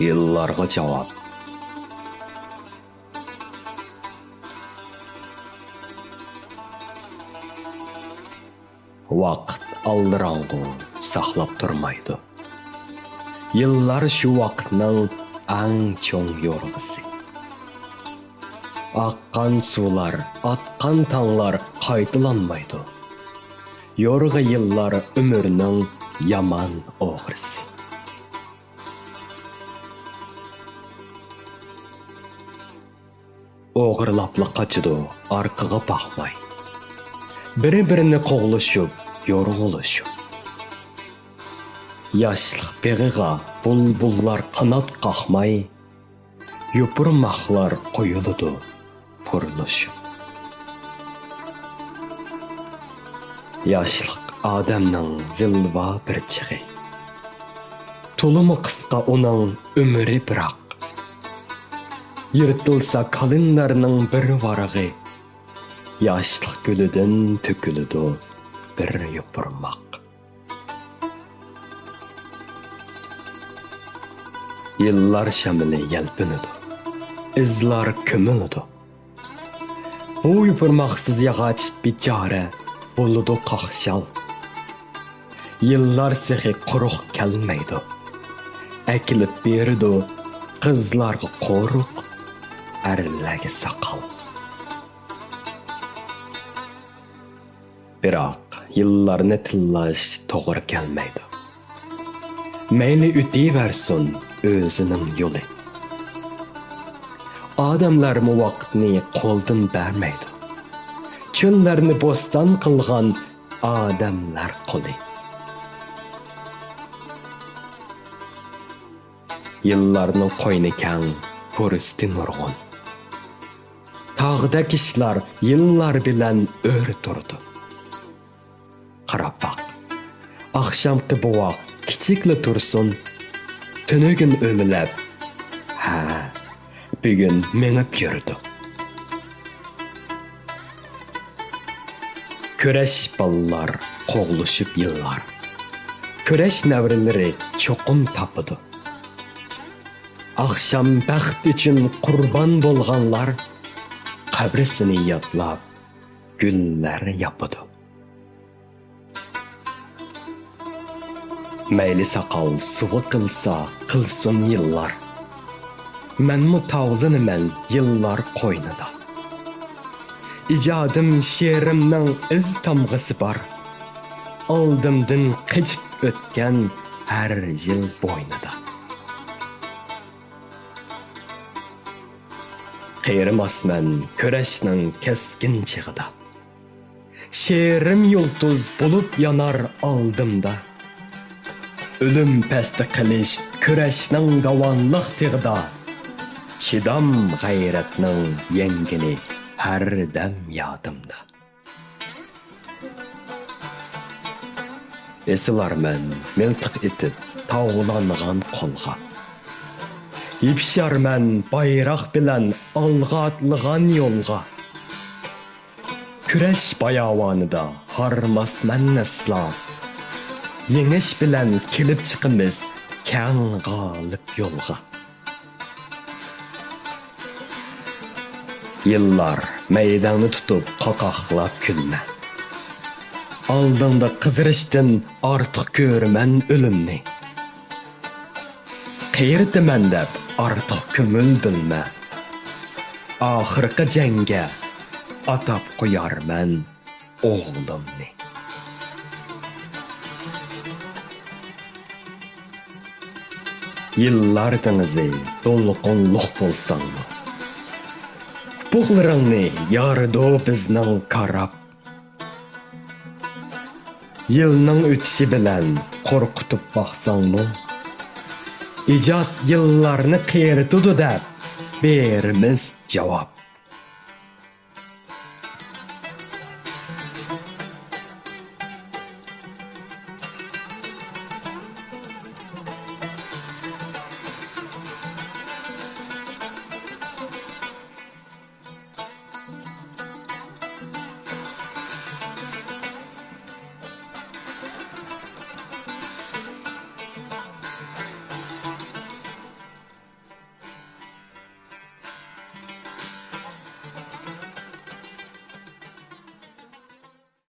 Yıllarga cevap. Vaqt aldırangı saxlap turmaydı. Yıllar şu vaqtning ang çoğ yorğusu. Aqqan sular, atqan tağlar qaytılanmaydı. Yorğu yıllar ömürning yaman oğrisi. Oğırlapla qaçıdı, arqıga baxmay. Biri-birini qoğuluşup, yorğuluşup. Yaşlıq beğiğa bulbullar qanat qaxmay, yupurmaqlar qoyuludu, puruluşup. Yaşlıq adamның zilva bir çığı. Tulumu qısqa onun ömürü bırak. Yırtılsa kalınlarının bir varağı, yaşlıq gülüdün tökülüdü bir yupurmaq. Yıllar şamili yelpinüdü, izlar kömülüdü. Bu yupurmaqsız yağaç bicara buludu qaqşal. Yıllar sıxı quruq kelmeydi. Ekilip berdi qızlarga qoruq, erlerge sakal. Biroq yıllarını tillash to'g'ri kelmaydi. Mayli o'tayversin o'zining yo'li. Odamlar bu vaqtni qo'ldan bermaydi. Cho'llarni bo'ston qilgan odamlar qo'li. Yıllarning qo'yni kang, ko'risti nurg'un. Tağda kishlar yıllar bilan o'ri turdi. Qarab baq. Axşamqi buvoq kichikli tursin, tunugin o'milab. Ha, bugun mengib yurdi. Köreş ballar qoğuluşup yıllar. Köreş nevrileri çoqum tapıdı. Akşam bəxt üçün qurban bolğanlar qabrisini yatlab güller yapıdı. Meyli sakal suvu qılsa qılsın yıllar. Mən mutavlınımən yıllar qoynida. İcadım şiirimning iz tamg'isi bar. Oldimdan qichib o'tgan har yil bo'ynida. Qiyrimasman kurashning keskin chig'ida. Şiirim yulduz bulup yanar oldimda. Ölüm pasti qilish kurashning davonliq tig'ida. Chidam g'ayratning yengili her dem yadımda. Esilarmen miltiq etip tağlanğan kolğa. İpşarmen bayraq bilen alğa atlığan yolğa. Küreş bayavanıda harmasmen neslab. Yeniş bilen kelip çıkımız kən galip yolğa. Yıllar meydanı tutup qaqaqlap külme. Aldığında qızırıştın artıq görmen ölümni. Qiyirdimen dep artıq kömül bilme. Ahırqı cenge atap qoyar men oğlumni. Yıllar denizi dolqunluq bolsanmı? Buğlarını yarıdı bizning qarab. Yılning o'tishi bilan qo'rqitib baqsangmi? Ijod yillarni qiyritudi deb berimiz javob.